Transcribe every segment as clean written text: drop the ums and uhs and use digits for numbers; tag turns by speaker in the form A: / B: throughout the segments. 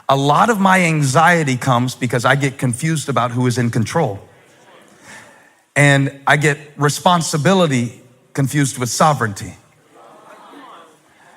A: A lot of my anxiety comes because I get confused about who is in control. And I get responsibility confused with sovereignty.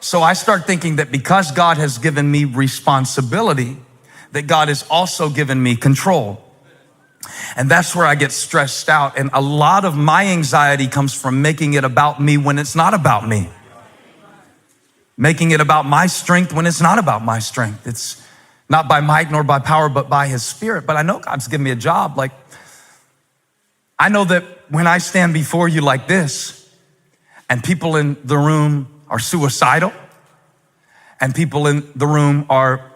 A: So I start thinking that because God has given me responsibility, that God has also given me control. And that's where I get stressed out. And a lot of my anxiety comes from making it about me when it's not about me. Making it about my strength when it's not about my strength. It's not by might nor by power, but by his spirit. But I know God's given me a job. Like, I know that when I stand before you like this, and people in the room are suicidal, and people in the room are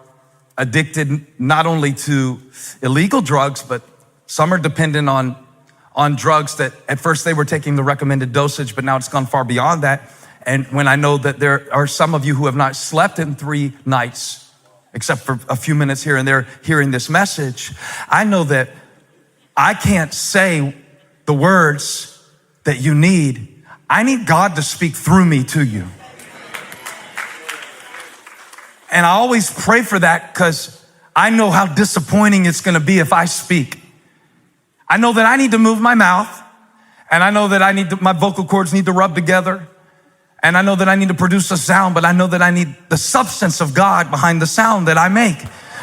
A: addicted not only to illegal drugs, but some are dependent on drugs that at first they were taking the recommended dosage, but now it's gone far beyond that. And when I know that there are some of you who have not slept in 3 nights, except for a few minutes here and there hearing this message, I know that I can't say the words that you need. I need God to speak through me to you. And I always pray for that because I know how disappointing it's going to be if I speak. I know that I need to move my mouth, and I know that my vocal cords need to rub together, and I know that I need to produce a sound, but I know that I need the substance of God behind the sound that I make.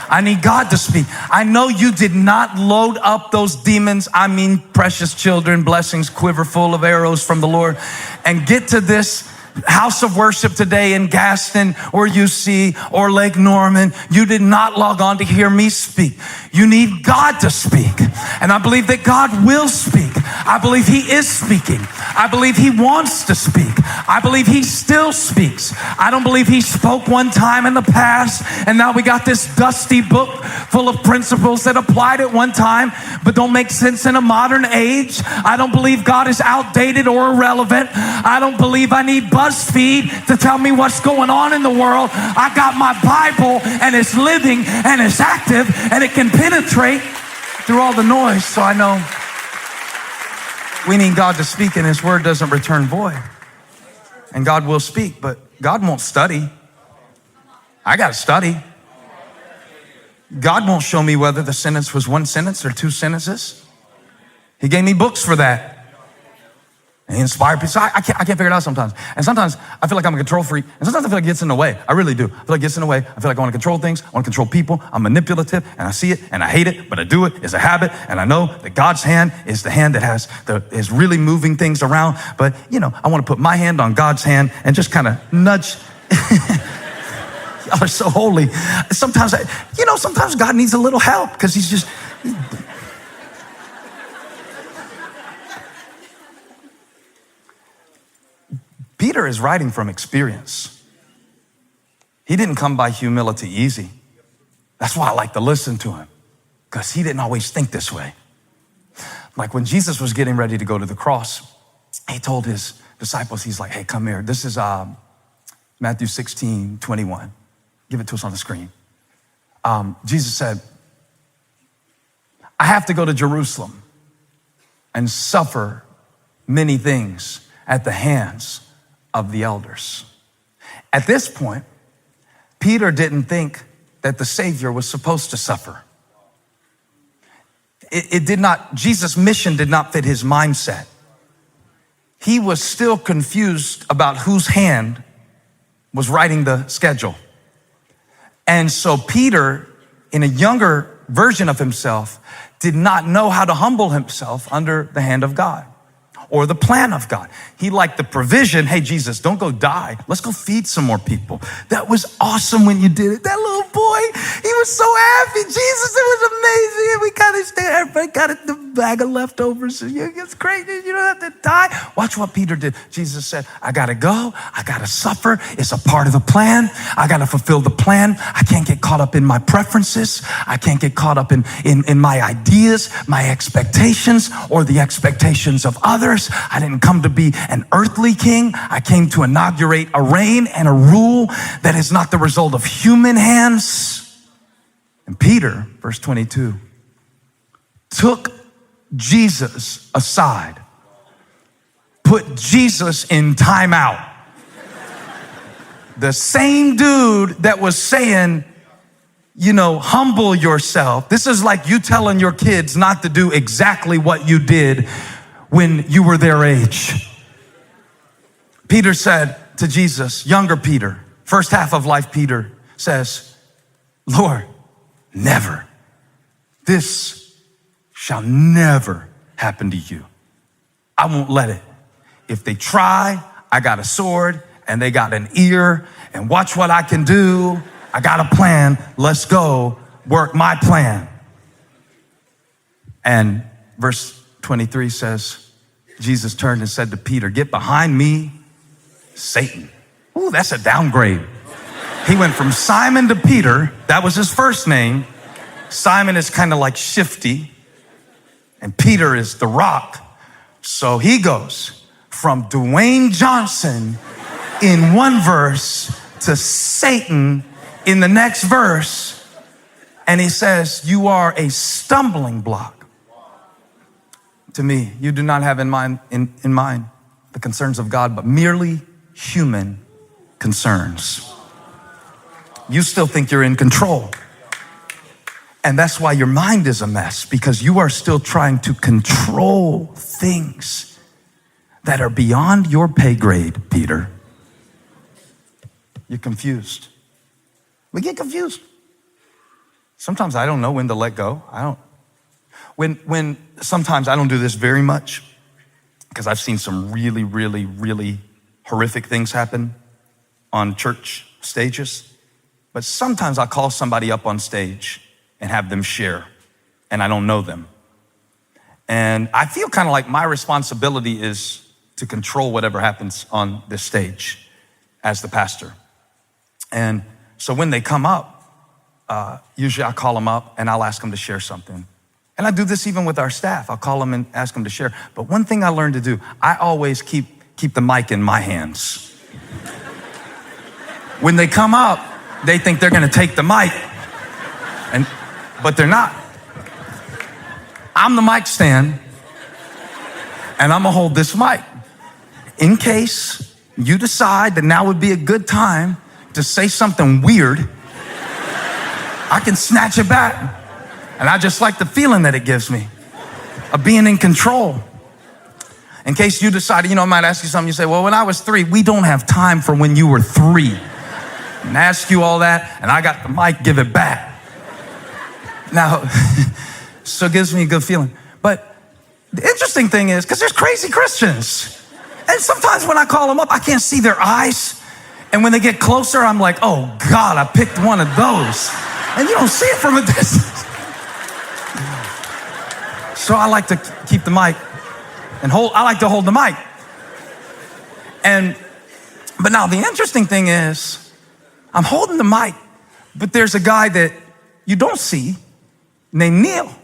A: I need God to speak. I know you did not load up those demons, I mean precious children, blessings, quiver full of arrows from the Lord, and get to this house of worship today in Gaston or UC or Lake Norman. You did not log on to hear me speak. You need God to speak. And I believe that God will speak. I believe he is speaking. I believe he wants to speak. I believe he still speaks. I don't believe he spoke one time in the past and now we got this dusty book full of principles that applied at one time but don't make sense in a modern age. I don't believe God is outdated or irrelevant. I don't believe I need BuzzFeed to tell me what's going on in the world. I got my Bible and it's living and it's active and it can penetrate through all the noise. So I know we need God to speak and his word doesn't return void. And God will speak, but God won't study. I got to study. God won't show me whether the sentence was 1 sentence or 2 sentences. He gave me books for that. And he inspired people. So I can't figure it out sometimes. And sometimes I feel like I'm a control freak. And sometimes I feel like it gets in the way. I really do. I feel like it gets in the way. I feel like I want to control things. I want to control people. I'm manipulative and I see it and I hate it, but I do it. It's a habit. And I know that God's hand is the hand that is really moving things around. But I want to put my hand on God's hand and just kind of nudge. Y'all are so holy. Sometimes, sometimes God needs a little help because he's Peter is writing from experience. He didn't come by humility easy. That's why I like to listen to him, because he didn't always think this way. Like when Jesus was getting ready to go to the cross, he told his disciples, he's like, hey, come here. This is Matthew 16:21. Give it to us on the screen. Jesus said, I have to go to Jerusalem and suffer many things at the hands of the elders. At this point, Peter didn't think that the Savior was supposed to suffer. Jesus' mission did not fit his mindset. He was still confused about whose hand was writing the schedule. And so Peter, in a younger version of himself, did not know how to humble himself under the hand of God or the plan of God. He liked the provision. Hey, Jesus, don't go die. Let's go feed some more people. That was awesome when you did it. That little boy, he was so happy. Jesus, it was amazing. And we kind of stayed, everybody got the bag of leftovers. It's great. You don't have to die. Watch what Peter did. Jesus said, I got to go. I got to suffer. It's a part of the plan. I got to fulfill the plan. I can't get caught up in my preferences. I can't get caught up in my ideas, my expectations, or the expectations of others. I didn't come to be an earthly king. I came to inaugurate a reign and a rule that is not the result of human hands. And Peter, verse 22, took Jesus aside, put Jesus in timeout. The same dude that was saying, humble yourself. This is like you telling your kids not to do exactly what you did when you were their age. Peter said to Jesus, younger Peter, first half of life, Peter says, Lord, never. This shall never happen to you. I won't let it. If they try, I got a sword and they got an ear, and watch what I can do. I got a plan. Let's go work my plan. And verse 23 says, Jesus turned and said to Peter, get behind me, Satan. Ooh, that's a downgrade. He went from Simon to Peter. That was his first name. Simon is kind of like shifty, and Peter is the rock. So he goes from Dwayne Johnson in one verse to Satan in the next verse. And he says, you are a stumbling block to me. You do not have in mind the concerns of God, but merely human concerns. You still think you're in control. And that's why your mind is a mess, because you are still trying to control things that are beyond your pay grade, Peter. You're confused. We get confused. Sometimes I don't know when to let go. When sometimes I don't do this very much, because I've seen some really, really, really horrific things happen on church stages. But sometimes I call somebody up on stage and have them share, and I don't know them. And I feel kind of like my responsibility is to control whatever happens on this stage as the pastor. And so when they come up, usually I call them up and I'll ask them to share something. And I do this even with our staff. I'll call them and ask them to share. But one thing I learned to do, I always keep the mic in my hands. When they come up, they think they're gonna take the mic, but they're not. I'm the mic stand, and I'm gonna hold this mic in case you decide that now would be a good time to say something weird. I can snatch it back. And I just like the feeling that it gives me of being in control. In case you decided, I might ask you something, you say, well, when I was 3, we don't have time for when you were 3. And ask you all that, and I got the mic, give it back. Now, so it gives me a good feeling. But the interesting thing is, because there's crazy Christians. And sometimes when I call them up, I can't see their eyes. And when they get closer, I'm like, oh God, I picked one of those. And you don't see it from a distance. So I like to keep the mic and I like to hold the mic. But now the interesting thing is, I'm holding the mic, but there's a guy that you don't see named Neil.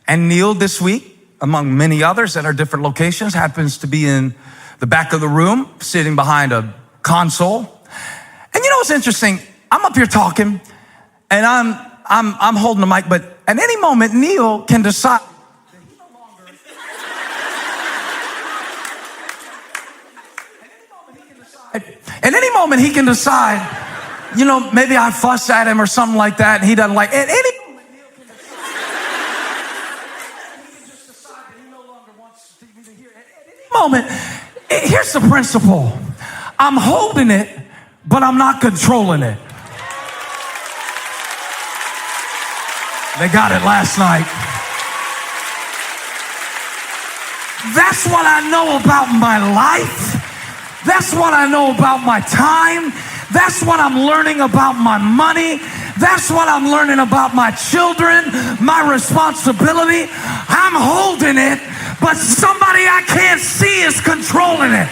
A: And Neil this week, among many others at our different locations, happens to be in the back of the room, sitting behind a console. And what's interesting? I'm up here talking, and I'm holding the mic, but at any moment, Neil can decide. At any moment, he can decide, maybe I fuss at him or something like that, and he doesn't like it. At any moment, Neil can just decide that he no longer wants to be here. At any moment, here's the principle. I'm holding it, but I'm not controlling it. They got it last night. That's what I know about my life. That's what I know about my time. That's what I'm learning about my money. That's what I'm learning about my children, my responsibility. I'm holding it, but somebody I can't see is controlling it.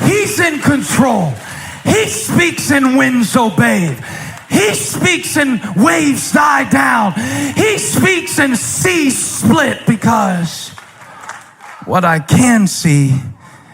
A: He's in control. He speaks and winds obey. He speaks and waves die down. He speaks and seas split, because what I can see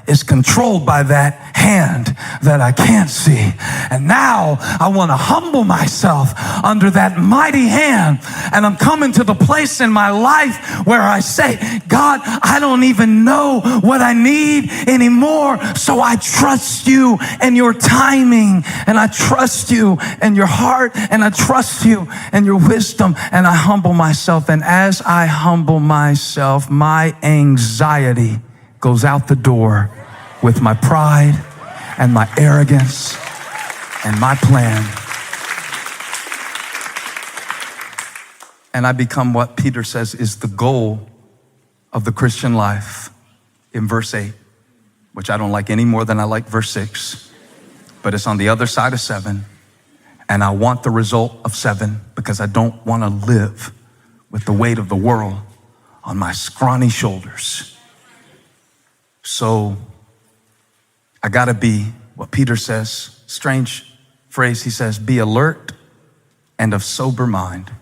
A: is controlled by that hand that I can't see. And now I want to humble myself under that mighty hand. And I'm coming to the place in my life where I say, God, I don't even know what I need anymore. So I trust you and your timing. And I trust you and your heart. And I trust you and your wisdom. And I humble myself. And as I humble myself, my anxiety goes out the door with my pride and my arrogance and my plan. And I become what Peter says is the goal of the Christian life in verse 8, which I don't like any more than I like verse 6, but it's on the other side of 7. And I want the result of 7 because I don't want to live with the weight of the world on my scrawny shoulders. So I gotta be what Peter says, strange phrase, he says, be alert and of sober mind.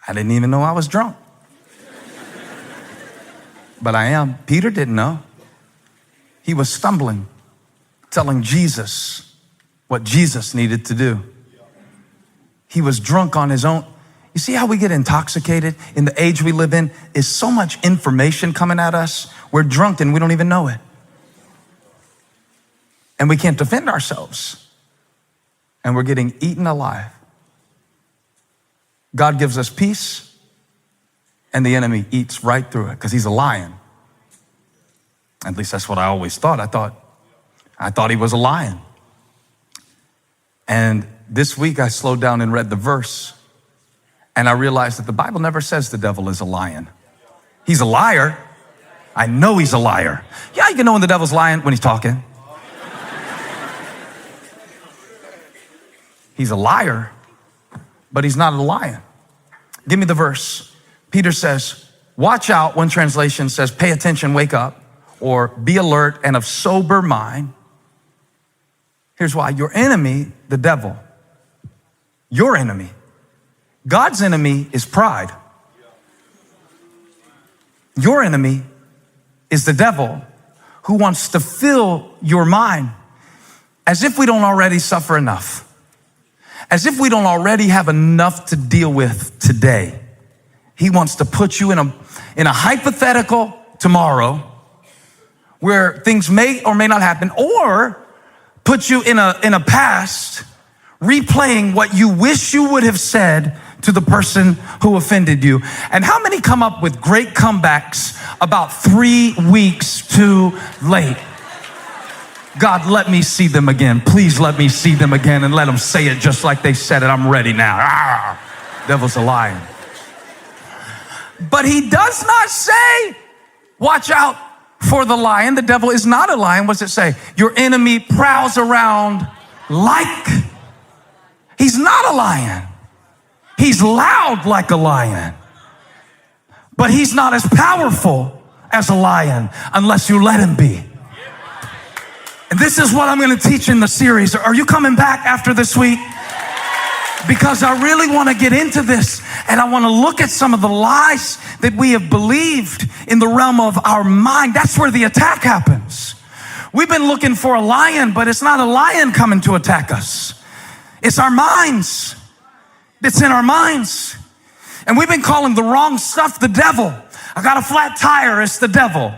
A: I didn't even know I was drunk. But I am. Peter didn't know. He was stumbling, telling Jesus what Jesus needed to do. He was drunk on his own. You see how we get intoxicated in the age we live in? Is so much information coming at us. We're drunk and we don't even know it. And we can't defend ourselves. And we're getting eaten alive. God gives us peace and the enemy eats right through it because he's a lion. At least that's what I always thought. I thought he was a lion. And this week I slowed down and read the verse. And I realized that the Bible never says the devil is a lion. He's a liar. I know he's a liar. Yeah, you can know when the devil's lying when he's talking. He's a liar, but he's not a lion. Give me the verse. Peter says, watch out. One translation says, pay attention, wake up, or be alert and of sober mind. Here's why. Your enemy, the devil, your enemy, God's enemy is pride. Your enemy is the devil who wants to fill your mind as if we don't already suffer enough, as if we don't already have enough to deal with today. He wants to put you in a hypothetical tomorrow where things may or may not happen, or put you in a past replaying what you wish you would have said to the person who offended you. And how many come up with great comebacks about 3 weeks too late? God, let me see them again. Please let me see them again and let them say it just like they said it. I'm ready now. Devil's a liar. But he does not say, watch out for the lion. The devil is not a lion. What's it say? Your enemy prowls around like. He's not a lion. He's loud like a lion, but he's not as powerful as a lion unless you let him be. And this is what I'm going to teach in the series. Are you coming back after this week? Because I really want to get into this, and I want to look at some of the lies that we have believed in the realm of our mind. That's where the attack happens. We've been looking for a lion, but it's not a lion coming to attack us. It's our minds. It's in our minds. And we've been calling the wrong stuff the devil. I got a flat tire, it's the devil.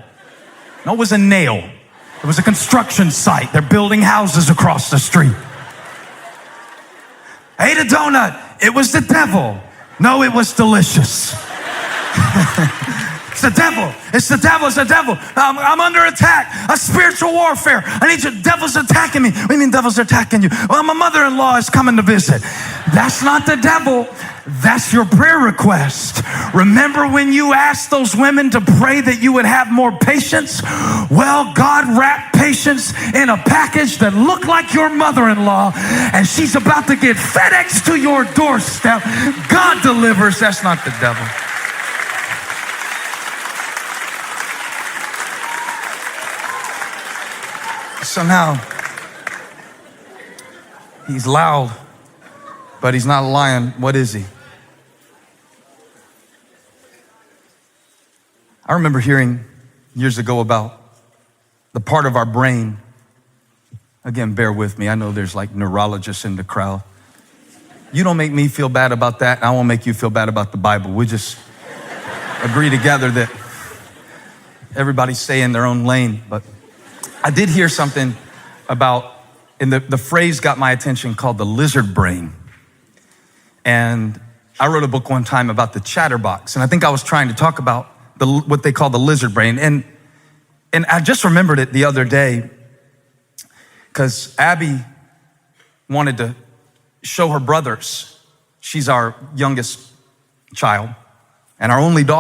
A: No, it was a nail. It was a construction site. They're building houses across the street. I ate a donut. It was the devil. No, it was delicious. It's the devil. It's the devil. It's the devil. I'm under attack. A spiritual warfare. I need you. Devil's attacking me. What do you mean devil's attacking you? Well, my mother-in-law is coming to visit. That's not the devil. That's your prayer request. Remember when you asked those women to pray that you would have more patience? Well, God wrapped patience in a package that looked like your mother-in-law, and she's about to get FedEx to your doorstep. God delivers. That's not the devil. Somehow, he's loud, but he's not a lion. What is he? I remember hearing years ago about the part of our brain, again, bear with me. I know there's like neurologists in the crowd. You don't make me feel bad about that, and I won't make you feel bad about the Bible. We just agree together that everybody stay in their own lane. But I did hear something about, and the phrase got my attention, called the lizard brain. And I wrote a book one time about the chatterbox, and I think I was trying to talk about what they call the lizard brain. And I just remembered it the other day because Abby wanted to show her brothers. She's our youngest child and our only daughter.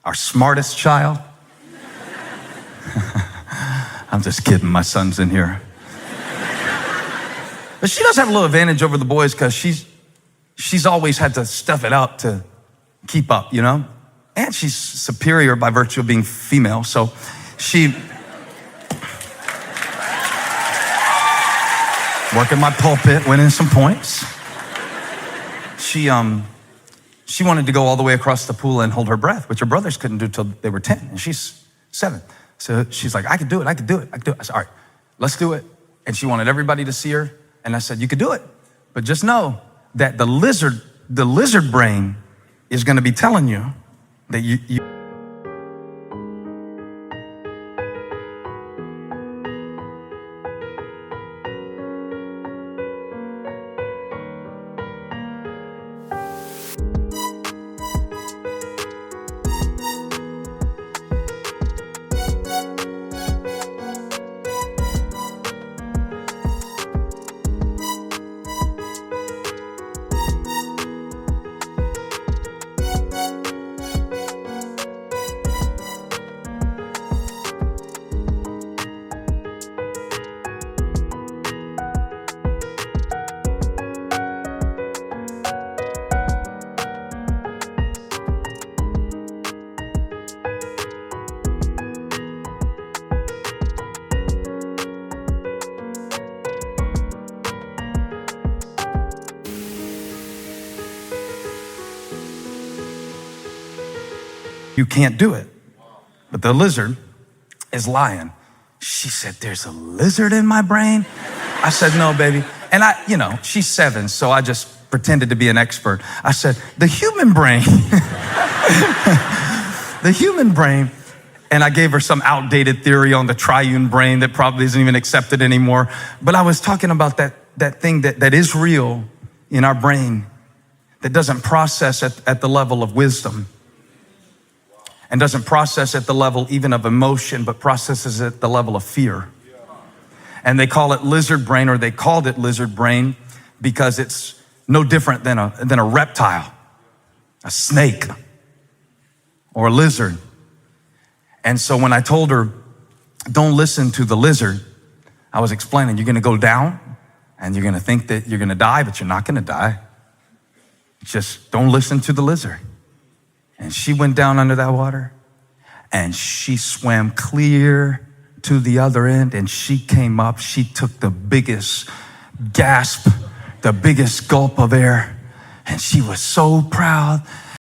A: Our smartest child. I'm just kidding, my son's in here. But she does have a little advantage over the boys because she's always had to stuff it up to keep up, you know? And she's superior by virtue of being female, so she working my pulpit, winning some points. She wanted to go all the way across the pool and hold her breath, which her brothers couldn't do till they were 10, and she's 7. So she's like, I can do it. I said, all right, let's do it. And she wanted everybody to see her. And I said, you could do it, but just know that the lizard brain is going to be telling you that you can't do it. But the lizard is lying. She said, there's a lizard in my brain? I said, no, baby. And she's 7, so I just pretended to be an expert. I said, the human brain, the human brain. And I gave her some outdated theory on the triune brain that probably isn't even accepted anymore. But I was talking about that thing that is real in our brain that doesn't process at the level of wisdom. And doesn't process at the level even of emotion, but processes at the level of fear. And they call it lizard brain, or they called it lizard brain because it's no different than a reptile, a snake, or a lizard. And so when I told her, don't listen to the lizard, I was explaining, you're gonna go down and you're gonna think that you're gonna die, but you're not gonna die. Just don't listen to the lizard. And she went down under that water and she swam clear to the other end, and she came up. She took the biggest gasp, the biggest gulp of air, and she was so proud.